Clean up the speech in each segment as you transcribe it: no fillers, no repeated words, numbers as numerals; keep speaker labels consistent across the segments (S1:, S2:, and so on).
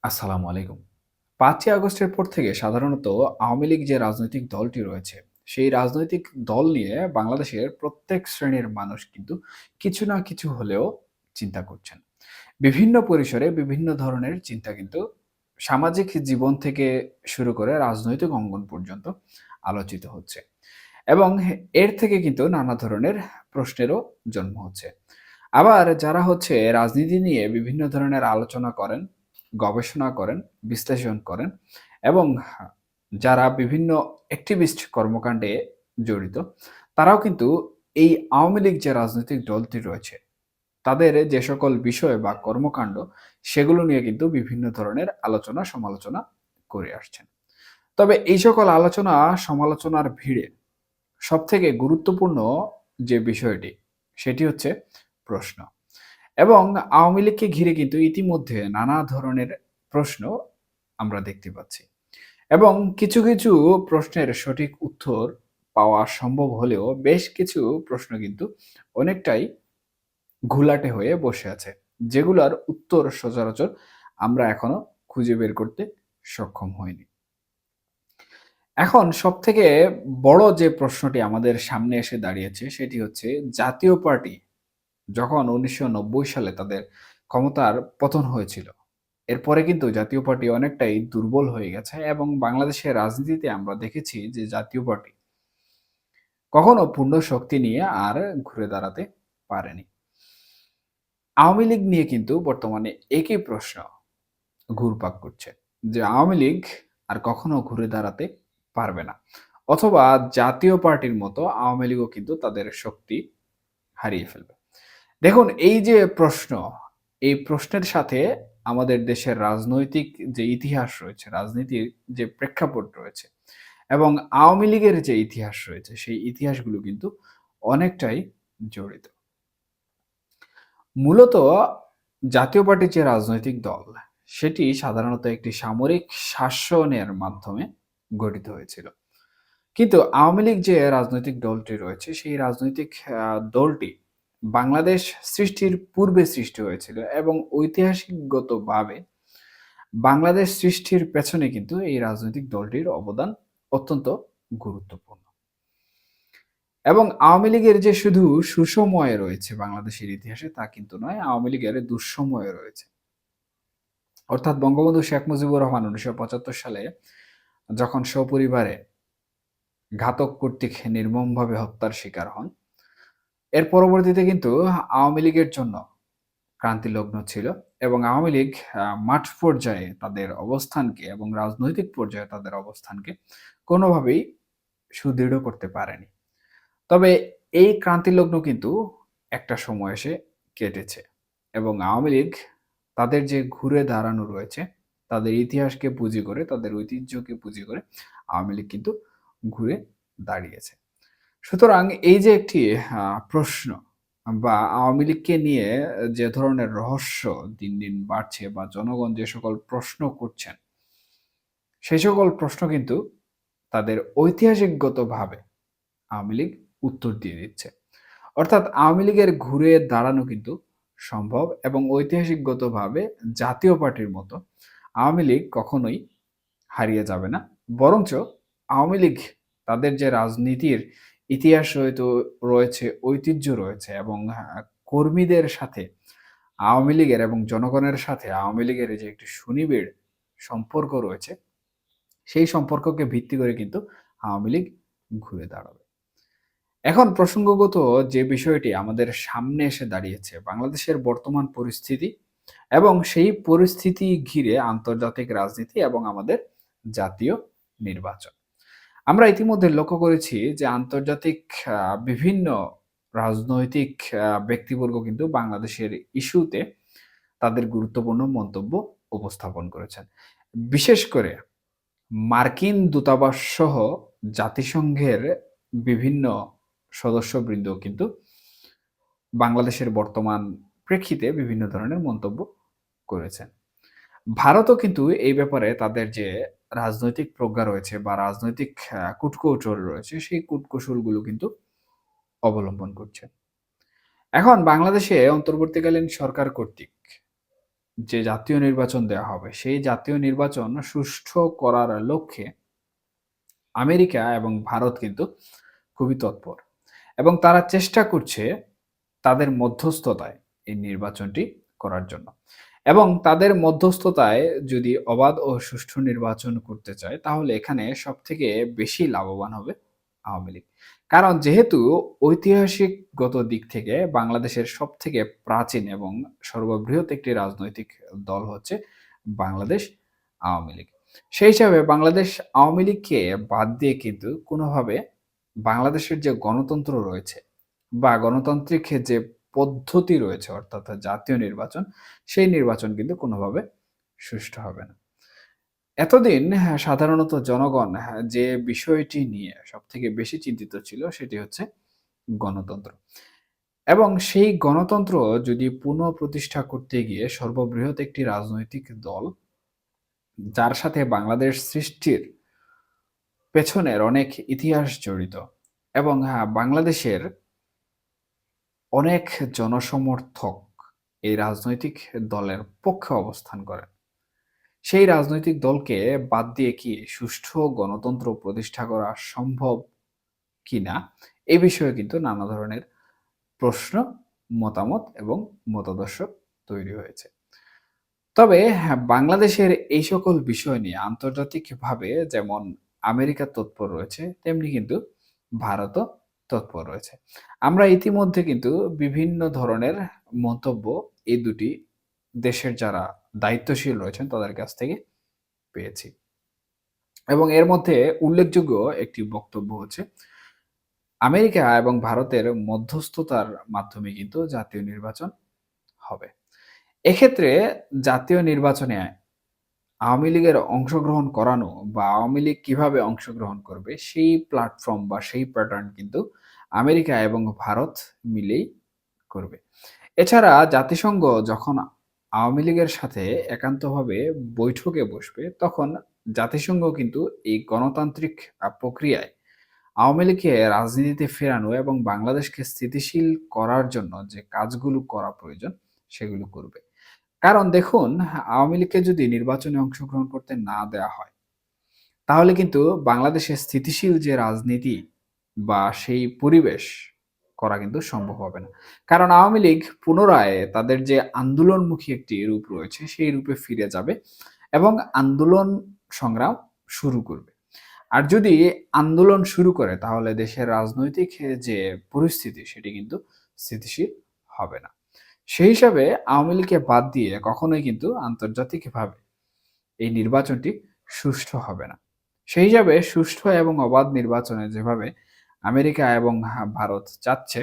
S1: আসসালামু আলাইকুম। ৫ই আগস্টের পর থেকে সাধারণত আওয়ামী লীগ যে রাজনৈতিক দলটি রয়েছে, সেই রাজনৈতিক দল নিয়ে বাংলাদেশের প্রত্যেক শ্রেণীর মানুষ কিন্তু কিছু না কিছু হলেও চিন্তা করছেন। বিভিন্ন পরিসরে বিভিন্ন ধরনের চিন্তা কিন্তু সামাজিক জীবন থেকে শুরু করে রাজনৈতিক অঙ্গন পর্যন্ত আলোচিত হচ্ছে। এবং এর থেকে কিন্তু নানা ধরনের প্রশ্নেরও জন্ম হচ্ছে। আবার যারা রাজনীতি নিয়ে বিভিন্ন ধরনের আলোচনা করেন, গবেষণা করেন, বিশ্লেষণ করেন এবং যারা বিভিন্ন অ্যাক্টিভিস্ট কর্মকাণ্ডে জড়িত, তারাও কিন্তু এই আওয়ামী লীগ যে রাজনৈতিক দলটি রয়েছে, তাদের যে সকল বিষয় বা কর্মকাণ্ড, সেগুলো নিয়ে কিন্তু বিভিন্ন ধরনের আলোচনা সমালোচনা করে আসছেন। তবে এই সকল আলোচনা সমালোচনার ভিড়ে সবথেকে গুরুত্বপূর্ণ যে বিষয়টি, সেটি হচ্ছে প্রশ্ন। এবং আওয়ামী লীগকে ঘিরে কিন্তু ইতিমধ্যে নানা ধরনের প্রশ্ন আমরা দেখতে পাচ্ছি। এবং কিছু প্রশ্নের সঠিক উত্তর পাওয়া সম্ভব হলেও বেশ কিছু প্রশ্ন কিন্তু অনেকটাই ঘোলাটে হয়ে বসে আছে। যেগুলার উত্তর সচরাচর আমরা এখনো খুঁজে বের করতে সক্ষম হইনি। এখন সবথেকে বড় যে প্রশ্নটি আমাদের সামনে এসে দাঁড়িয়েছে সেটি হচ্ছে জাতীয় পার্টি যখন ১৯৯০ সালে তাদের ক্ষমতার পতন হয়েছিল, এরপরে কিন্তু জাতীয় পার্টি অনেকটাই দুর্বল হয়ে গেছে এবং বাংলাদেশের রাজনীতিতে আমরা দেখেছি যে জাতীয় পার্টি কখনো পূর্ণ শক্তি নিয়ে আর ঘুরে দাঁড়াতে পারেনি। আওয়ামী লীগ নিয়ে কিন্তু বর্তমানে একই প্রশ্ন ঘুরপাক করছে যে আওয়ামী লীগ আর কখনো ঘুরে দাঁড়াতে পারবে না, অথবা জাতীয় পার্টির মতো আওয়ামী লীগও কিন্তু তাদের শক্তি হারিয়ে ফেলবে। দেখুন, এই যে প্রশ্ন, এই প্রশ্নের সাথে আমাদের দেশের রাজনৈতিক যে ইতিহাস রয়েছে, রাজনীতির যে প্রেক্ষাপট রয়েছে এবং আওয়ামী লীগের যে ইতিহাস রয়েছে, সেই ইতিহাসগুলো কিন্তু অনেকটাই জড়িত। মূলত জাতীয় পার্টির যে রাজনৈতিক দল, সেটি সাধারণত একটি সামরিক শাসনের মাধ্যমে গঠিত হয়েছিল। কিন্তু আওয়ামী লীগ যে রাজনৈতিক দলটি রয়েছে, সেই রাজনৈতিক দলটি বাংলাদেশ সৃষ্টির পূর্বে সৃষ্টি হয়েছিল এবং ঐতিহাসিকগতভাবে বাংলাদেশ সৃষ্টির পেছনে কিন্তু এই রাজনৈতিক দলটির অবদান অত্যন্ত গুরুত্বপূর্ণ। এবং আওয়ামী লীগের যে শুধু সুসময় রয়েছে বাংলাদেশের ইতিহাসে তা কিন্তু নয়, আওয়ামী লীগের দুঃসময় রয়েছে। অর্থাৎ বঙ্গবন্ধু শেখ মুজিবুর রহমান ১৯৭৫ সালে যখন সপরিবারে ঘাতক কর্তৃক নির্মমভাবে হত্যার শিকার হন, এর পরবর্তীতে কিন্তু আওয়ামী লীগের জন্য ক্রান্তি লগ্ন ছিল এবং আওয়ামী লীগ মাঠ পর্যায়ে তাদের অবস্থানকে এবং রাজনৈতিক পর্যায়ে তাদের অবস্থানকে কোনোভাবেই সুদৃঢ় করতে পারেনি। তবে এই ক্রান্তি লগ্ন কিন্তু একটা সময় এসে কেটেছে এবং আওয়ামী লীগ তাদের যে ঘুরে দাঁড়ানো রয়েছে, তাদের ইতিহাসকে পুঁজি করে, তাদের ঐতিহ্যকে পুঁজি করে আওয়ামী লীগ কিন্তু ঘুরে দাঁড়িয়েছে। সুতরাং এই যে একটি প্রশ্ন বা আওয়ামী লীগকে নিয়ে যে ধরনের রহস্য দিন বাড়ছে বা জনগণ যে সকল প্রশ্ন করছেন, সেই সকল প্রশ্ন কিন্তু তাদের ঐতিহাসিকগতভাবে আওয়ামী লীগ উত্তর দিয়ে দিচ্ছে। অর্থাৎ আওয়ামী লীগের ঘুরে দাঁড়ানো কিন্তু সম্ভব এবং ঐতিহাসিকগতভাবে জাতীয় পার্টির মতো আওয়ামী লীগ কখনোই হারিয়ে যাবে না। বরঞ্চ আওয়ামী লীগ তাদের যে রাজনীতির ইতিহাস রয়েছে, ঐতিহ্য রয়েছে এবং কর্মীদের সাথে আওয়ামী লীগের এবং জনগণের সাথে আওয়ামী লীগের এই যে একটি সুনিবিড় সম্পর্ক রয়েছে, সেই সম্পর্ককে ভিত্তি করে কিন্তু আওয়ামী লীগ ঘুরে দাঁড়াবে। এখন প্রসঙ্গগত যে বিষয়টি আমাদের সামনে এসে দাঁড়িয়েছে, বাংলাদেশের বর্তমান পরিস্থিতি এবং সেই পরিস্থিতি ঘিরে আন্তর্জাতিক রাজনীতি এবং আমাদের জাতীয় নির্বাচন। আমরা ইতিমধ্যে লক্ষ্য করেছি যে আন্তর্জাতিক বিভিন্ন রাজনৈতিক ব্যক্তিবর্গ কিন্তু বাংলাদেশের ইস্যুতে তাদের গুরুত্বপূর্ণ মন্তব্য উপস্থাপন করেছেন। বিশেষ করে মার্কিন দূতাবাস সহ জাতিসংঘের বিভিন্ন সদস্যবৃন্দ কিন্তু বাংলাদেশের বর্তমান প্রেক্ষিতে বিভিন্ন ধরনের মন্তব্য করেছেন। ভারতও কিন্তু এই ব্যাপারে তাদের যে রাজনৈতিক প্রজ্ঞা রয়েছে বা রাজনৈতিক কূটকৌশল রয়েছে, সেই কূটকৌশলগুলো কিন্তু অবলম্বন করছে। এখন বাংলাদেশে অন্তর্বর্তীকালীন সরকার কর্তৃক যে জাতীয় নির্বাচন দেওয়া হবে, সেই জাতীয় নির্বাচন সুষ্ঠু করার লক্ষ্যে আমেরিকা এবং ভারত কিন্তু খুবই তৎপর এবং তারা চেষ্টা করছে তাদের মধ্যস্থতায় এই নির্বাচনটি করার জন্য। এবং তাদের মধ্যস্থতায় যদি অবাধ ও সুষ্ঠু নির্বাচন করতে চায়, তাহলে এখানে সবথেকে বেশি লাভবান হবে আওয়ামী লীগ। কারণ যেহেতু ঐতিহাসিকগত দিক থেকে বাংলাদেশের সবথেকে প্রাচীন এবং সর্ববৃহৎ একটি রাজনৈতিক দল হচ্ছে বাংলাদেশ আওয়ামী লীগ। সেই হিসাবে বাংলাদেশ আওয়ামী লীগকে বাদ দিয়ে কিন্তু কোনোভাবে বাংলাদেশের যে গণতন্ত্র রয়েছে বা গণতান্ত্রিক যে পদ্ধতি রয়েছে অর্থাৎ জাতীয় নির্বাচন, সেই নির্বাচন কিন্তু কোনোভাবে সুষ্ঠু হবে না। এতদিন সাধারণত জনগণ যে বিষয়টি নিয়ে সবথেকে বেশি চিন্তিত ছিল সেটি হচ্ছে গণতন্ত্র। এবং সেই গণতন্ত্র যদি পুনঃপ্রতিষ্ঠা করতে গিয়ে সর্ববৃহৎ একটি রাজনৈতিক দল, যার সাথে বাংলাদেশ সৃষ্টির পেছনের অনেক ইতিহাস জড়িত এবং বাংলাদেশের অনেক জনসমর্থক এই রাজনৈতিক দলের পক্ষে অবস্থান করেন। সেই রাজনৈতিক দলকে বাদ দিয়ে কি সুষ্ঠু গণতন্ত্র প্রতিষ্ঠা করা সম্ভব কিনা, এ বিষয়ে কিন্তু নানা ধরনের প্রশ্ন, মতামত এবং মতাদর্শ তৈরি হয়েছে। তবে বাংলাদেশের এই সকল বিষয় নিয়ে আন্তর্জাতিকভাবে যেমন আমেরিকা তৎপর রয়েছে, তেমনি কিন্তু ভারতও তৎপর রয়েছে। আমরা ইতিমধ্যে কিন্তু বিভিন্ন ধরনের মন্তব্য এই দুটি দেশের যারা দায়িত্বশীল রয়েছেন তাদের কাছ থেকে পেয়েছি। এবং এর মধ্যে উল্লেখযোগ্য একটি বক্তব্য হচ্ছে, আমেরিকা এবং ভারতের মধ্যস্থতার মাধ্যমে কিন্তু জাতীয় নির্বাচন হবে। এক্ষেত্রে জাতীয় নির্বাচনে আওয়ামী লীগের অংশগ্রহণ করানো বা আওয়ামী লীগ কিভাবে অংশগ্রহণ করবে সেই প্ল্যাটফর্ম বা সেই প্যাটার্ন কিন্তু আমেরিকা এবং ভারত মিলেই করবে। এছাড়া জাতিসংঘ যখন আওয়ামী লীগের সাথে একান্তভাবে বৈঠকে বসবে, তখন জাতিসংঘ কিন্তু এই গণতান্ত্রিক প্রক্রিয়ায় আওয়ামী লীগকে রাজনীতিতে ফেরানো এবং বাংলাদেশকে স্থিতিশীল করার জন্য যে কাজগুলো করা প্রয়োজন সেগুলো করবে। কারণ দেখুন, আওয়ামী লীগকে যদি নির্বাচনে অংশগ্রহণ করতে না দেওয়া হয়, তাহলে কিন্তু বাংলাদেশে স্থিতিশীল যে রাজনীতি বা সেই পরিবেশ করা কিন্তু সম্ভব হবে না। কারণ আওয়ামী লীগ পুনরায় তাদের যে আন্দোলনমুখী একটি রূপ রয়েছে সেই রূপে ফিরে যাবে এবং আন্দোলন সংগ্রাম শুরু করবে। আর যদি আন্দোলন শুরু করে, তাহলে দেশের রাজনৈতিক যে পরিস্থিতি সেটি কিন্তু স্থিতিশীল হবে না। সেই হিসাবে আওয়ামী লীগকে বাদ দিয়ে কখনোই কিন্তু আন্তর্জাতিকভাবে এই নির্বাচনটি সুষ্ঠু হবে না। সেই হিসাবে সুষ্ঠু এবং অবাধ নির্বাচনে যেভাবে আমেরিকা এবং ভারত চাচ্ছে,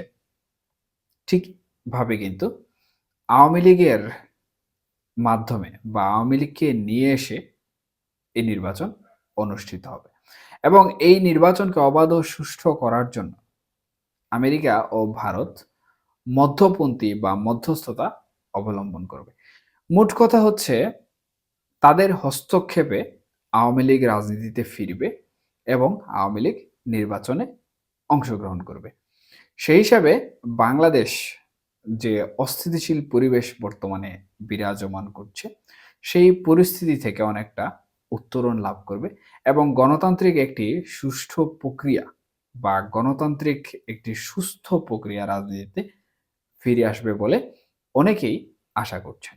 S1: ঠিকভাবে কিন্তু আওয়ামী লীগের মাধ্যমে বা আওয়ামী লীগকে নিয়ে এসে এই নির্বাচন অনুষ্ঠিত হবে। এবং এই নির্বাচনকে অবাধ ও সুষ্ঠু করার জন্য আমেরিকা ও ভারত মধ্যপন্থী বা মধ্যস্থতা অবলম্বন করবে। মোট কথা হচ্ছে, তাদের হস্তক্ষেপে আওয়ামী লীগ রাজনীতিতে ফিরবে এবং আওয়ামী লীগ নির্বাচনে অংশগ্রহণ করবে। সেই হিসাবে বাংলাদেশ যে অস্থিতিশীল পরিবেশ বর্তমানে বিরাজমান করছে, সেই পরিস্থিতি থেকে অনেকটা উত্তরণ লাভ করবে এবং গণতান্ত্রিক একটি সুষ্ঠু প্রক্রিয়া বা গণতান্ত্রিক একটি সুস্থ প্রক্রিয়া রাজনীতিতে ফিরে আসবে বলে অনেকেই আশা করছেন।